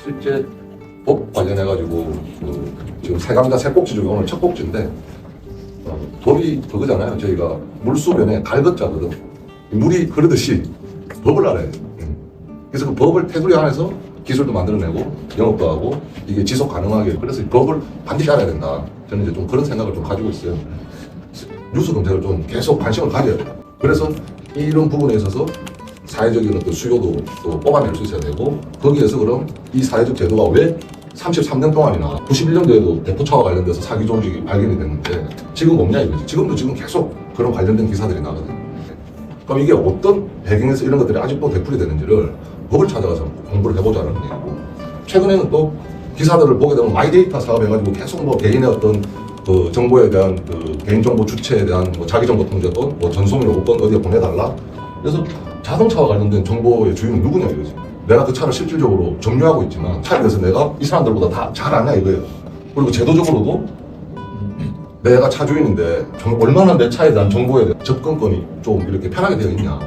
실제 법 관련해가지고 지금 세 강좌 세 꼭지 중에 오늘 첫 꼭지인데 법이 그거잖아요. 저희가 물수변에 갈것자거든. 물이 흐르듯이 법을 알아야 돼요. 그래서 그 법을 테두리 안에서 기술도 만들어내고 영업도 하고 이게 지속 가능하게, 그래서 이 법을 반드시 알아야 된다. 저는 이제 좀 그런 생각을 좀 가지고 있어요. 뉴스 검색을 좀 계속 관심을 가져야 돼요. 그래서 이런 부분에 있어서 사회적인 어떤 수요도 또 뽑아낼 수 있어야 되고, 거기에서 그럼 이 사회적 제도가 왜 33년 동안이나 91년도에도 대포차와 관련돼서 사기 조직이 발견이 됐는데 지금 없냐 이거지. 지금도 계속 그런 관련된 기사들이 나거든요. 그럼 이게 어떤 배경에서 이런 것들이 아직도 되풀이 되는지를 법을 찾아가서 공부를 해보자는 얘기고, 최근에는 또 기사들을 보게 되면 마이데이터 사업 해가지고 계속 뭐 개인의 어떤 그 정보에 대한 그 개인정보 주체에 대한 뭐 자기정보 통제권, 뭐 전송일 요건 어디에 보내달라. 그래서 자동차와 관련된 정보의 주인은 누구냐 이거지. 내가 그 차를 실질적으로 점유하고 있지만 차에 대해서 내가 이 사람들보다 다 잘 아냐 이거예요. 그리고 제도적으로도 내가 차 주인인데 얼마나 내 차에 대한 정보에 대한 접근권이 좀 이렇게 편하게 되어 있냐,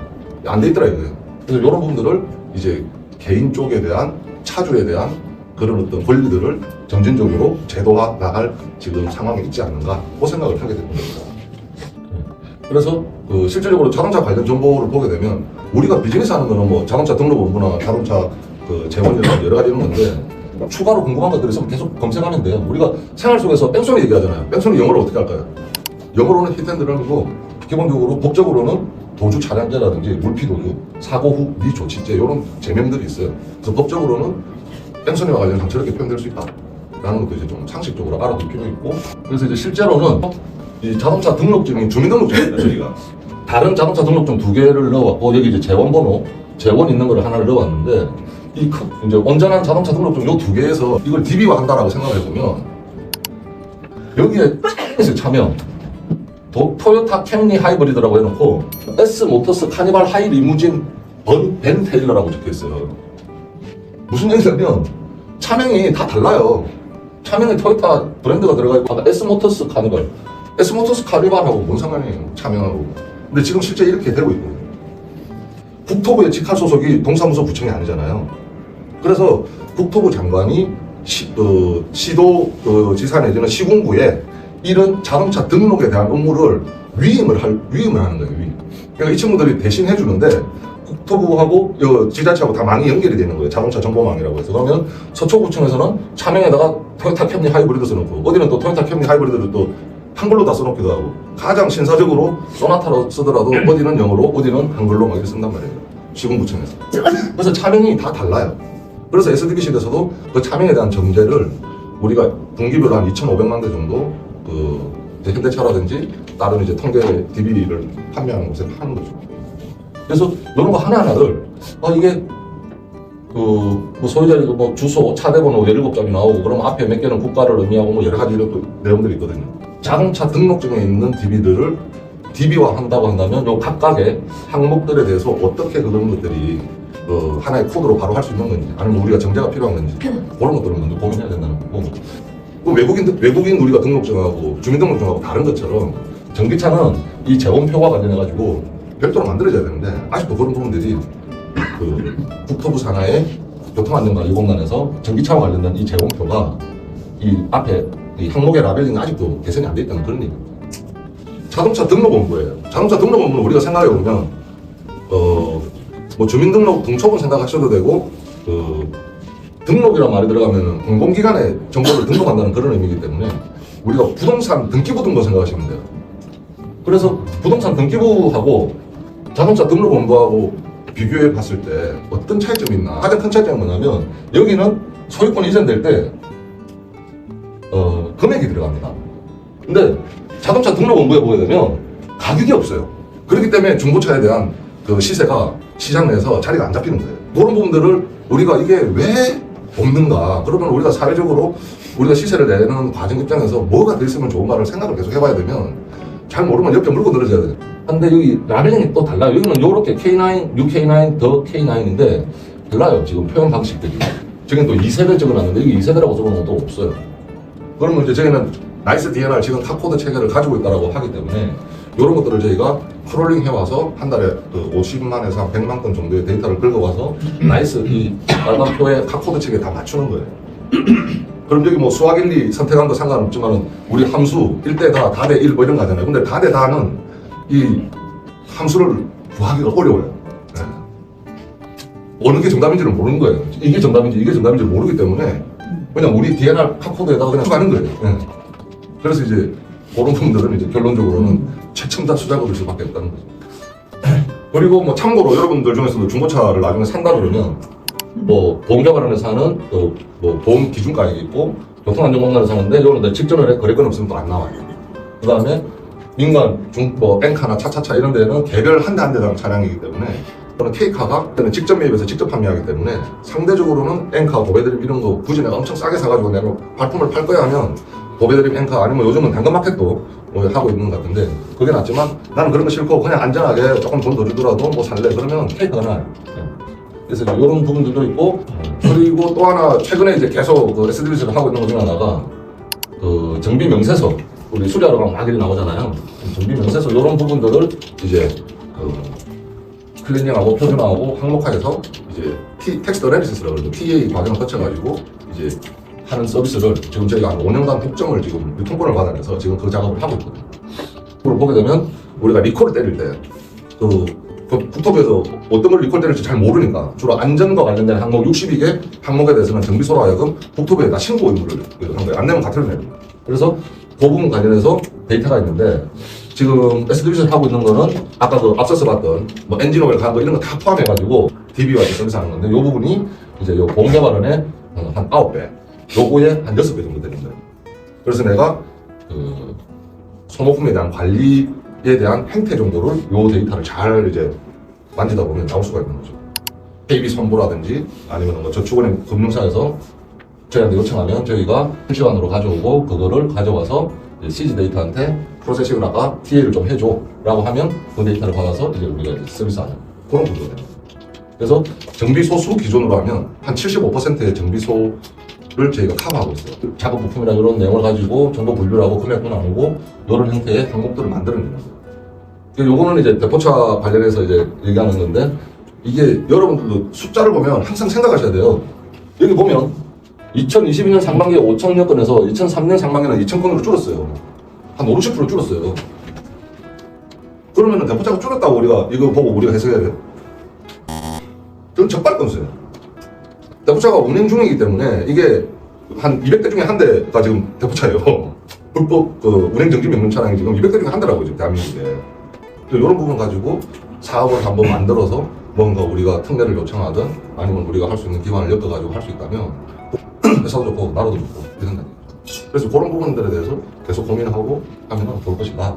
안 돼 있더라 이거예요. 그래서 이런 부분들을 이제 개인 쪽에 대한 차주에 대한 그런 어떤 권리들을 점진적으로 제도화 나갈 지금 상황에 있지 않는가 그 생각을 하게 됩니다. 그래서 실질적으로 자동차 관련 정보를 보게 되면 우리가 비즈니스 하는 거는 뭐 자동차 등록본부나 자동차 재원이나 여러 가지 이런 건데, 추가로 궁금한 것들이 있으면 계속 검색하면 돼요. 우리가 생활 속에서 뺑소니 얘기하잖아요. 뺑소니 영어로 어떻게 할까요? 영어로는 히트앤런이고, 기본적으로 법적으로는 도주 차량죄라든지 물피도주, 사고 후 미조치죄 이런 제명들이 있어요. 그래서 법적으로는 뺑소니와 관련해서 저렇게 표현될 수 있다 라는 것도 이제 좀 상식적으로 알아둘 필요 있고, 그래서 이제 실제로는 이 자동차 등록증이 주민등록증입니다. 저희가 다른 자동차 등록증 2개를 넣어왔고, 여기 이제 재원번호, 재원 있는 거를 하나를 넣어왔는데, 이제 온전한 자동차 등록증 요 2개에서 이걸 DB화 한다라고 생각을 해보면, 여기에 차명 토요타 캠리 하이브리드라고 해놓고 S 모터스 카니발 하이 리무진 벤 테일러라고 적혀있어요. 무슨 얘기냐면 차명이 다 달라요. 차명에 토요타 브랜드가 들어가 있고, S 모터스 카니발, S 모터스 카니발하고 뭔 상관이에요, 차명하고. 근데 지금 실제 이렇게 되고 있거든요. 국토부의 직할 소속이 동사무소 구청이 아니잖아요. 그래서 국토부 장관이 시도 지사 내지는 시군구에 이런 자동차 등록에 대한 업무를 위임을 하는 거예요. 위임. 그러니까 이 친구들이 대신 해주는데, 국토부하고 지자체하고 다 망이 연결이 되는 거예요. 자동차 정보망이라고 해서. 그러면 서초구청에서는 차명에다가 토요타 캠리 하이브리드 써놓고, 어디는 또 토요타 캠리 하이브리드를 또 한글로 다 써놓기도 하고, 가장 신사적으로 소나타로 쓰더라도 어디는 영어로 어디는 한글로 막 이렇게 쓴단 말이에요. 시군구청에서. 그래서 차명이 다 달라요. 그래서 SDB실에서도 그 차명에 대한 정제를 우리가 분기별로 한 2,500만 대 정도 이제 현대차라든지 다른 이제 통계 DB를 판매하는 곳에 파는 거죠. 그래서 이런 거 하나하나를 이게 뭐 소유자리도 뭐 주소, 차대번호 17장이 나오고, 그러면 앞에 몇 개는 국가를 의미하고 뭐 여러 가지 이런 또 내용들이 있거든요. 자동차 등록증에 있는 DB들을 DB화 한다고 한다면 요 각각의 항목들에 대해서 어떻게 그런 것들이 하나의 코드로 바로 할 수 있는 건지, 아니면 우리가 정제가 필요한 건지, 그런 것들을 먼저 고민해야 된다는 거고, 외국인 우리가 등록증하고 주민등록증하고 다른 것처럼 전기차는 이 재원표와 관련해가지고 별도로 만들어져야 되는데, 아직도 그런 부분들이 국토부 산하의 교통안전관리공단에서 전기차와 관련된 이 재원표가 이 앞에 이 항목의 라벨링이 아직도 개선이 안 돼 있다는 그런 얘기입니다. 자동차 등록본부예요. 자동차 등록본부는 우리가 생각해보면 뭐 주민등록 등초본 생각하셔도 되고, 등록이라는 말이 들어가면 공공기관의 정보를 등록한다는 그런 의미이기 때문에 우리가 부동산 등기부 등본 생각하시면 돼요. 그래서 부동산 등기부하고 자동차 등록본부하고 비교해 봤을 때 어떤 차이점이 있나? 가장 큰 차이점은 뭐냐면, 여기는 소유권 이전될 때 금액이 들어갑니다. 근데 자동차 등록본부에 보게 되면 가격이 없어요. 그렇기 때문에 중고차에 대한 그 시세가 시장 내에서 자리가 안 잡히는 거예요. 그런 부분들을 우리가 이게 왜 없는가? 그러면 우리가 사회적으로 우리가 시세를 내는 과정 입장에서 뭐가 돼 있으면 좋은가를 생각을 계속 해봐야 되면, 잘 모르면 옆에 물고 늘어져야 돼요. 근데 여기 라벨링이 또 달라요. 여기는 요렇게 K9, UK9, 더 K9인데 달라요. 지금 표현 방식들이. 저기는 또 2세대 적어놨는데 여기 2세대라고 적어놓은 것도 없어요. 그러면 이제 저희는 나이스 DNR 지금 타코드 체계를 가지고 있다고 하기 때문에 이런 것들을 저희가 크롤링 해와서 한 달에 그 50만에서 한 100만 건 정도의 데이터를 긁어와서 나이스 이 빨간표의 카코드 책에 다 맞추는 거예요. 그럼 여기 뭐 수학 1, 2 선택한 거 상관없지만은 우리 함수 1대 다, 다 대 1 뭐 이런 거 하잖아요. 근데 다 대 다는 이 함수를 구하기가 어려워요. 네. 어느 게 정답인지를 모르는 거예요. 이게 정답인지 이게 정답인지 모르기 때문에 그냥 우리 DNR 카코드에다가 그냥 추가하는 거예요. 네. 그래서 이제 그런 부분들은 이제 결론적으로는 최첨단 수작업일 수밖에 없다는 거죠. 그리고 뭐 참고로 여러분들 중에서도 중고차를 나중에 산다 그러면 뭐 보험자발원에서 사는 뭐 보험 기준가액이 있고 교통안전공단에서 사는데 이거는 직전에 거래권 없으면 또 안 나와요. 그 다음에 민간 뭐 뱅카나 차차차 이런 데는 개별 한 대 한 대당 차량이기 때문에 또는 K카가 직접 매입해서 직접 판매하기 때문에 상대적으로는 앵카, 보배드림 이런 거 굳이 내가 엄청 싸게 사가지고 내가 발품을 팔 거야 하면 보배드림 앵카 아니면 요즘은 당근마켓도 뭐 하고 있는 것 같은데 그게 낫지만 나는 그런 거 싫고 그냥 안전하게 조금 돈 더 주더라도 뭐 살래 그러면 K카가 나아요. 그래서 이런 부분들도 있고 그리고 또 하나 최근에 이제 계속 그 SDVC를 하고 있는 것 중에 하나가 그 정비 명세서 우리 수리하러 가면 막 일이 나오잖아요. 정비 명세서 이런 부분들을 이제 그 클리닝하고 표준화하고 항목화해서 이제 텍스트 어널리시스라고 그러죠. TA 과정을 거쳐가지고 이제 하는 서비스를 지금 저희가 한 5년간 독점을 지금 유통권을 받아내서 지금 그 작업을 하고 있거든요. 그걸 보게 되면 우리가 리콜을 때릴 때 그 국토부에서 어떤 걸 리콜 때릴지 잘 모르니까 주로 안전과 관련된 항목 62개 항목에 대해서는 정비소로 하여금 국토부에다 신고 의무를 한 거예요. 안 내면 과태료 내는 거예요. 그래서 그 부분 관련해서 데이터가 있는데 지금 SDVC를 하고 있는 거는 아까 그 앞서서 봤던 뭐 엔진 오일 간 거 이런 거 다 포함해가지고 DB와 서비스 하는 건데 이 부분이 이제 요 보험자발원의 한 9배 요거에 한 6배 정도 되는 거예요. 그래서 내가 그 소모품에 대한 관리에 대한 행태 정도를 요 데이터를 잘 이제 만지다 보면 나올 수가 있는 거죠. KB 선보라든지 아니면 뭐 저축은행 금융사에서 저희한테 요청하면 저희가 실시간으로 가져오고 그거를 가져와서 CG 데이터한테 프로세싱을 아까 TA를 좀 해줘 라고 하면 그 데이터를 받아서 이제 우리가 이제 서비스하는 그런 구조예요. 그래서 정비소 수 기준으로 하면 한 75%의 정비소를 저희가 커버하고 있어요. 작업 부품이나 이런 내용을 가지고 정보 분류를 하고 금액도 나누고 이런 형태의 항목들을 만들어내는 거예요. 요거는 이제 대포차 관련해서 이제 얘기하는 건데 이게 여러분들도 숫자를 보면 항상 생각하셔야 돼요. 여기 보면 2022년 상반기에 5,000여 건에서 2003년 상반기에는 2,000건으로 줄었어요. 한 5, 60% 줄었어요. 그러면은 대포차가 줄었다고 우리가 이거 보고 우리가 해석해야 돼요. 그건 적발 건수예요. 대포차가 운행 중이기 때문에 이게 한 200대 중에 한 대가 지금 대포차예요. 불법 그 운행 정지 명령 차량이 지금 200대 중에 한 대라고 지금 대한민국에. 이런 부분 가지고 사업을 한번 만들어서 뭔가 우리가 특례를 요청하든 아니면 우리가 할 수 있는 기반을 엮어가지고 할 수 있다면 회사도 좋고 나라도 좋고 이런 생각이에요. 그래서 그런 부분들에 대해서 계속 고민하고 하면 좋을 것이다.